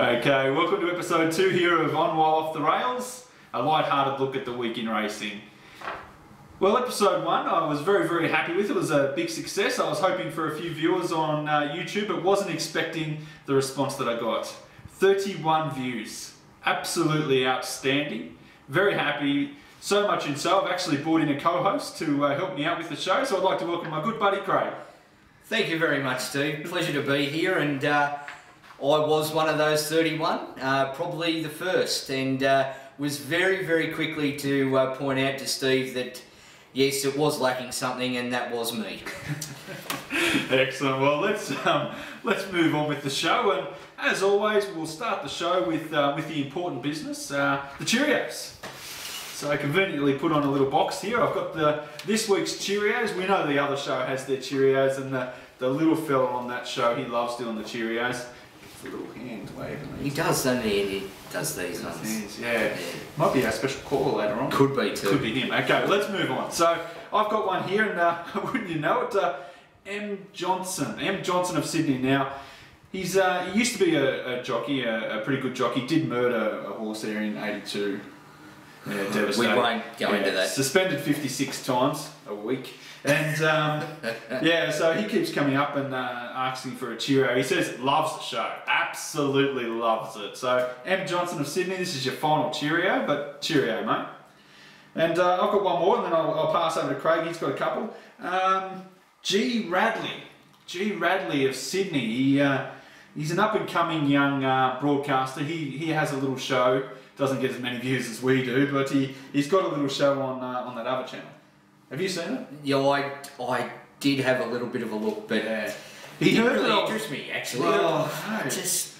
Okay, welcome to episode 2 here of On While Off the Rails, a light-hearted look at the week in racing. Well, episode 1 I was very happy with. It was a big success. I was hoping for a few viewers on YouTube, but wasn't expecting the response that I got. 31 views. Absolutely outstanding. Very happy. So much in so I've actually brought in a co-host to help me out with the show, so I'd like to welcome my good buddy Craig. Thank you very much, Steve. Pleasure to be here, and I was one of those 31, probably the first, and was very quickly to point out to Steve that yes, it was lacking something, and that was me. Excellent. Well, let's move on with the show, and as always, we'll start the show with the important business, the Cheerios. So I conveniently put on a little box here. I've got this week's Cheerios. We know the other show has their Cheerios, and the little fella on that show, he loves doing the Cheerios. It's a little hand waving. He does, doesn't he? He does these ones. Yeah. Might be our special caller later on. Could be too. Could be him. Okay, let's move on. So I've got one here, and wouldn't you know it, M. Johnson of Sydney. Now, he used to be a jockey, a pretty good jockey. Did murder a horse there in '82. Yeah, devastating. We won't go into that. Suspended 56 times a week. And yeah, so he keeps coming up and asking for a Cheerio. He says loves the show, absolutely loves it. So M. Johnson of Sydney, this is your final Cheerio, but Cheerio, mate. And I've got one more, and then I'll pass over to Craig. He's got a couple. G. Radley of Sydney. He's an up-and-coming young broadcaster. He has a little show. Doesn't get as many views as we do, but he's got a little show on that other channel. Have you seen it? Yeah, I did have a little bit of a look, but he didn't really interest me actually. Well, I just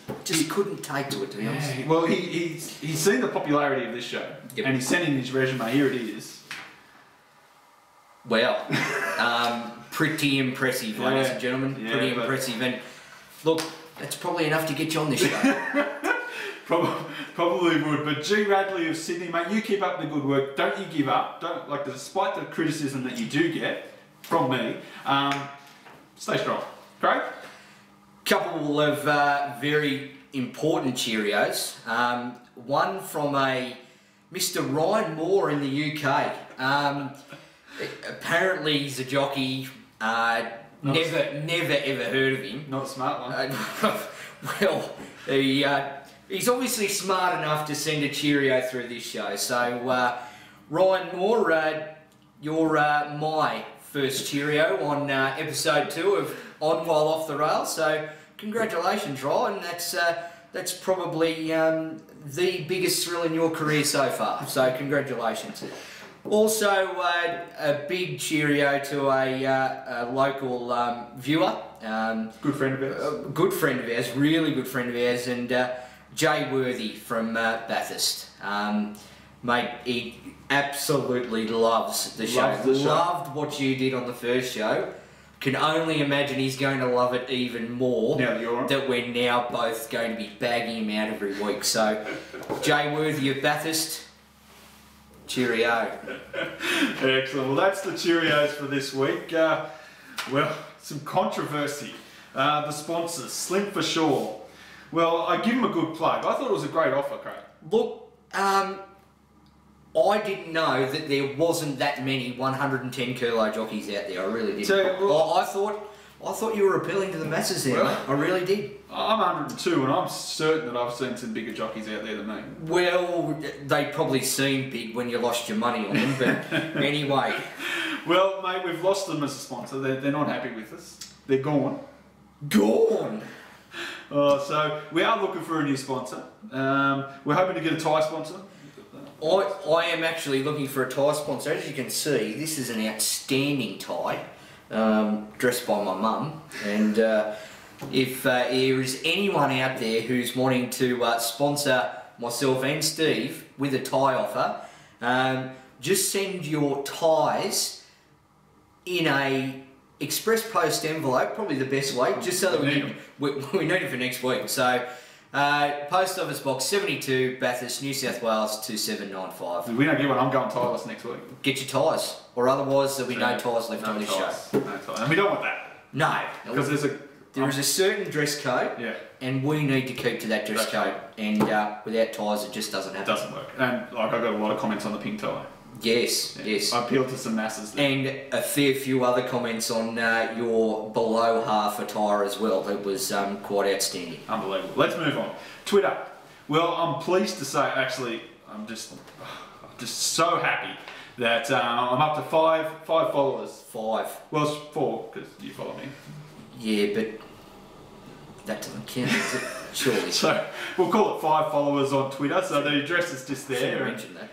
couldn't take to it, to be honest. Well, he's seen the popularity of this show, yep. And he's sent in his resume. Here it is. Well, pretty impressive, ladies and gentlemen. Yeah, pretty impressive, and look, that's probably enough to get you on this show. Probably would, but G. Radley of Sydney, mate, you keep up the good work. Don't you give up. Don't, like, despite the criticism that you do get from me, stay strong. Craig? Couple of very important Cheerios. One from a Mr. Ryan Moore in the UK. Apparently he's a jockey. Never ever heard of him. Not a smart one. Well, he's obviously smart enough to send a Cheerio through this show. So, Ryan Moore, you're my first Cheerio on episode 2 of On While Off the Rails. So, congratulations, Ryan. That's probably the biggest thrill in your career so far. So, congratulations. Also, a big Cheerio to a local viewer. Good friend of ours. Good friend of ours, really good friend of ours, and Jay Worthy from Bathurst. Mate, he absolutely loves the show. Loved what you did on the first show. Can only imagine he's going to love it even more now that you're on. That we're now both going to be bagging him out every week. So, Jay Worthy of Bathurst, cheerio. Excellent. Well, that's the Cheerios for this week. Well, some controversy. The sponsors, Slim for Sure. Well, I give him a good plug. I thought it was a great offer, Craig. Look, I didn't know that there wasn't that many 110 kilo jockeys out there. I really didn't. So, well, I thought you were appealing to the masses there, mate. I really did. I'm 102, and I'm certain that I've seen some bigger jockeys out there than me. Well, they probably seemed big when you lost your money on them, but anyway. Well, mate, we've lost them as a sponsor. They're not happy with us. They're gone. Gone? So we are looking for a new sponsor. We're hoping to get a tyre sponsor. I am actually looking for a tyre sponsor. As you can see, this is an outstanding tie, dressed by my mum. And if there is anyone out there who's wanting to sponsor myself and Steve with a tie offer, just send your ties in a express post envelope, probably the best way, just so that we need it for next week. So, Post Office Box 72, Bathurst, New South Wales 2795. If we don't get one, I'm going tireless next week. Get your tyres, or otherwise there'll be no tyres left on this show. No tyres. And we don't want that. No. Because there's There is a certain dress code, Yeah. and we need to keep to that dress code. And without ties, it just doesn't It happen. doesn't work. And like I got a lot of comments on the pink tie. Yes, yes. I appealed to some masses there. And a fair few other comments on your below half attire as well. It was quite outstanding. Unbelievable. Let's move on. Twitter. Well, I'm pleased to say, actually, I'm just so happy that I'm up to five followers. 5. Well, it's 4 because you follow me. Yeah, but that doesn't count, does it? Surely. So we'll call it 5 followers on Twitter. So the address is just there. Shouldn't mention that.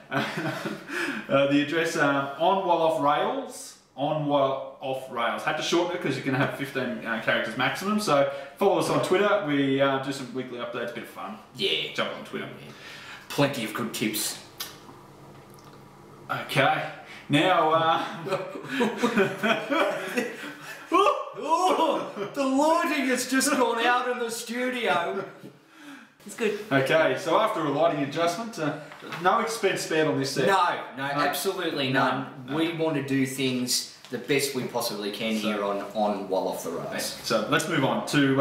The address onwhileofftherails. Onwhileofftherails. Had to shorten it because you can have 15 characters maximum. So follow us on Twitter. We do some weekly updates. Bit of fun. Yeah. Jump on Twitter. Yeah. Plenty of good tips. Okay. Now. Oh, the lighting has just gone out in the studio. It's good. Okay, so after a lighting adjustment, no expense spared on this set. No, absolutely none. No. We want to do things the best we possibly can here on While Off the Rails. So let's move on to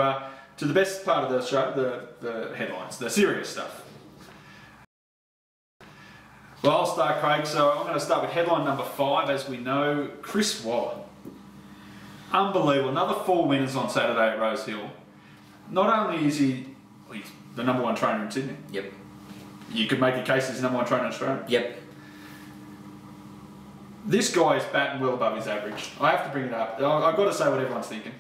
the best part of the show, the headlines, the serious stuff. Well, I'll start, Craig. So I'm going to start with headline number 5. As we know, Chris Waller. Unbelievable. Another 4 winners on Saturday at Rose Hill. Not only is he's the #1 trainer in Sydney. Yep. You could make a case he's the #1 trainer in Australia. Yep. This guy is batting well above his average. I have to bring it up. I've got to say what everyone's thinking.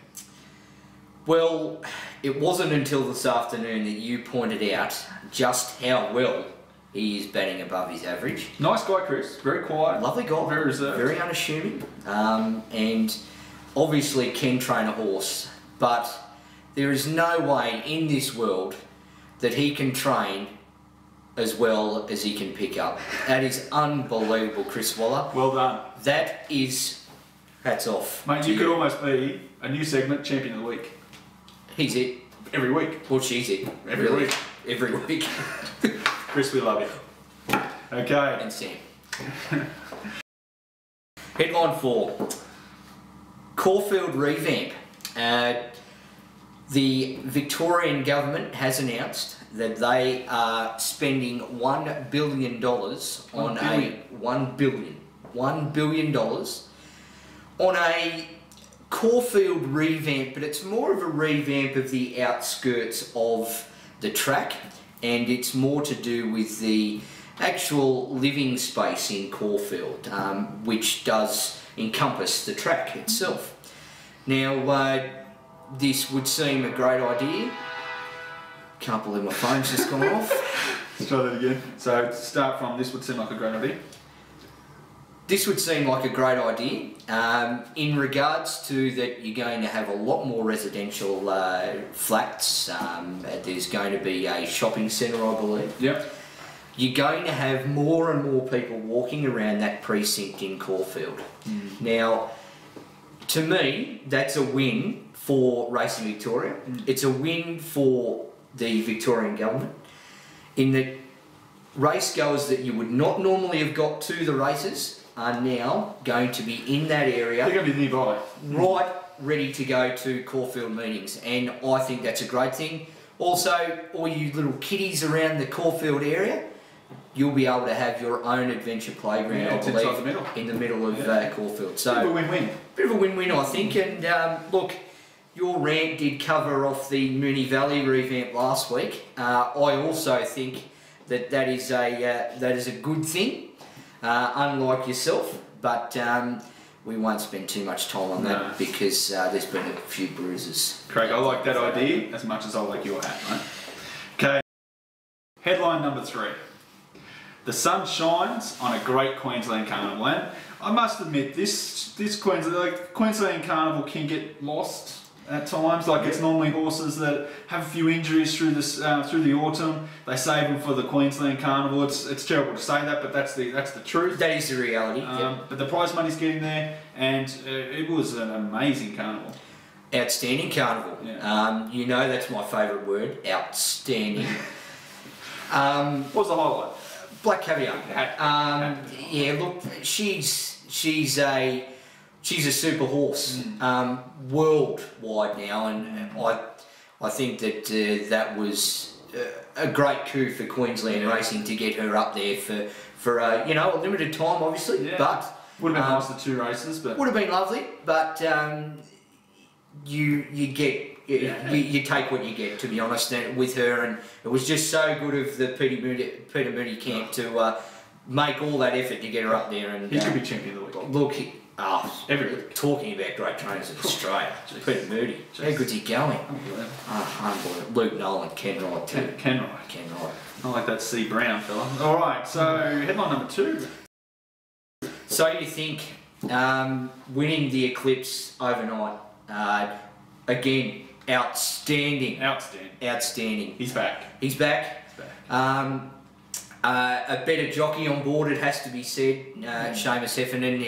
Well, it wasn't until this afternoon that you pointed out just how well he is batting above his average. Nice guy, Chris. Very quiet. Lovely guy. Very reserved. Very unassuming. And obviously can train a horse, but there is no way in this world that he can train as well as he can pick up. That is unbelievable, Chris Waller. Well done. That is, hats off. Mate, you could almost be a new segment, Champion of the Week. He's it. Every week. Well, she's it. Every week. Every week. Chris, we love you. Okay. And Sam. Headline 4. Caulfield revamp. The Victorian government has announced that they are spending $1 billion on $1 billion on a Caulfield revamp, but it's more of a revamp of the outskirts of the track, and it's more to do with the actual living space in Caulfield, which does encompass the track itself. Now, this would seem a great idea. Can't believe my phone's just gone off. Let's try that again. So, to start from, this would seem like a great idea. This would seem like a great idea. In regards to that, you're going to have a lot more residential flats. There's going to be a shopping centre, I believe. Yep. You're going to have more and more people walking around that precinct in Caulfield. Now, to me, that's a win for Racing Victoria. It's a win for the Victorian government in that racegoers that you would not normally have got to the races are now going to be in that area. They're going to be nearby. Right, ready to go to Caulfield meetings, and I think that's a great thing. Also, all you little kiddies around the Caulfield area, you'll be able to have your own adventure playground, I believe, in the middle of Caulfield. So, bit of a win-win. Bit of a win-win, I think. And look, your rant did cover off the Moonee Valley revamp last week. I also think that is a good thing, unlike yourself. But we won't spend too much time on that because there's been a few bruises. Craig, I like that idea as much as I like your hat, mate. Okay. Headline number 3. The sun shines on a great Queensland Carnival, and I must admit, this Queensland Carnival can get lost at times. Like, it's normally horses that have a few injuries through the autumn. They save them for the Queensland Carnival. It's terrible to say that, but that's the truth. That is the reality. But the prize money's getting there, and it was an amazing carnival. Outstanding carnival. Yeah. You know that's my favourite word. Outstanding. What was the highlight? Black Caviar. Yeah, look, she's a she's a super horse, worldwide now, and I think that that was a great coup for Queensland Racing to get her up there for you know, a limited time, obviously, but would have been nice, the 2 races, but would have been lovely, but you take what you get, to be honest, with her, and it was just so good of the Peter Moody camp to make all that effort to get her up there. And he could be champion of the week. Look, every week. Talking about great trainers in Australia, Peter Moody, how good's he going? Unbelievable. Luke Nolan, Ken Wright too. Ken Wright. I like that C Brown fella. All right, so headline number 2. So you think winning the Eclipse overnight, again, outstanding. He's back. A better jockey on board, it has to be said. Seamus Heffernan,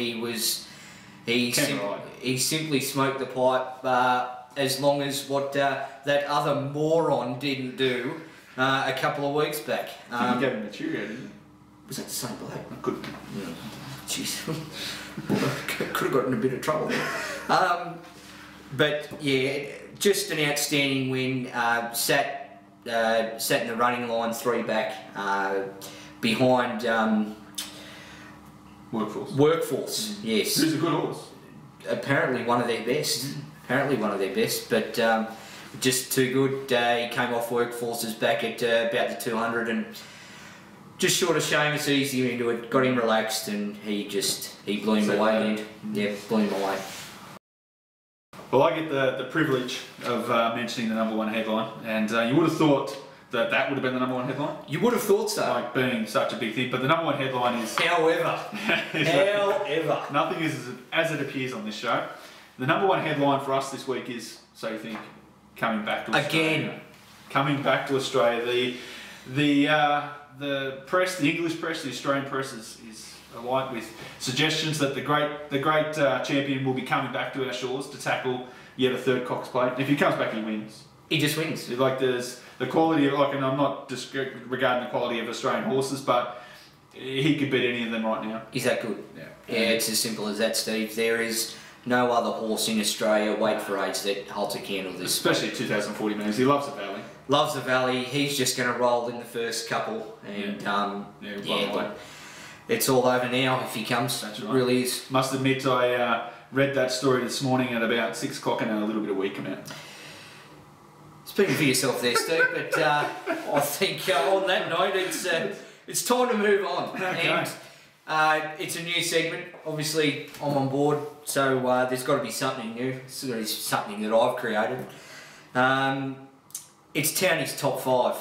he simply smoked the pipe, as long as what that other moron didn't do a couple of weeks back. You gave him a Cheerio, didn't you? Was that the same bloke? I couldn't. Jeez, could have gotten in a bit of trouble there. But yeah, just an outstanding win. Sat in the running line 3 back, behind Workforce. Yes. Who's a good horse? Apparently one of their best. But just too good. He came off Workforce's back at about the 200 and just short of Seamus, eased him into it, got him relaxed, and he blew him away. Yeah, blew him away. Well, I get the privilege of mentioning the number 1 headline, and you would have thought that would have been the number 1 headline. You would have thought so. Like being such a big thing, but the number 1 headline is... However. Nothing is as it appears on this show. The number 1 headline for us this week is, so you think, coming back to Australia. Again. Coming back to Australia. The press, the English press, the Australian press is alight with suggestions that the great champion will be coming back to our shores to tackle yet a 3rd Cox Plate. If he comes back, he wins. He just wins. Like there's the quality of, like, and I'm not regarding the quality of Australian horses, but he could beat any of them right now. Is that good? Yeah, it's as simple as that, Steve. There is no other horse in Australia, wait for age, that holds a candle this. Especially at 2,040 metres. He loves the valley. Loves the valley. He's just going to roll in the first couple, and it's all over now if he comes. That's right. It really is. Must admit, I read that story this morning at about 6 o'clock and a little bit of weak amount. Speaking for yourself there, Steve, but I think on that note, it's time to move on. Okay. And it's a new segment. Obviously, I'm on board, so there's got to be something new. It's got to be something that I've created. It's Townie's Top 5.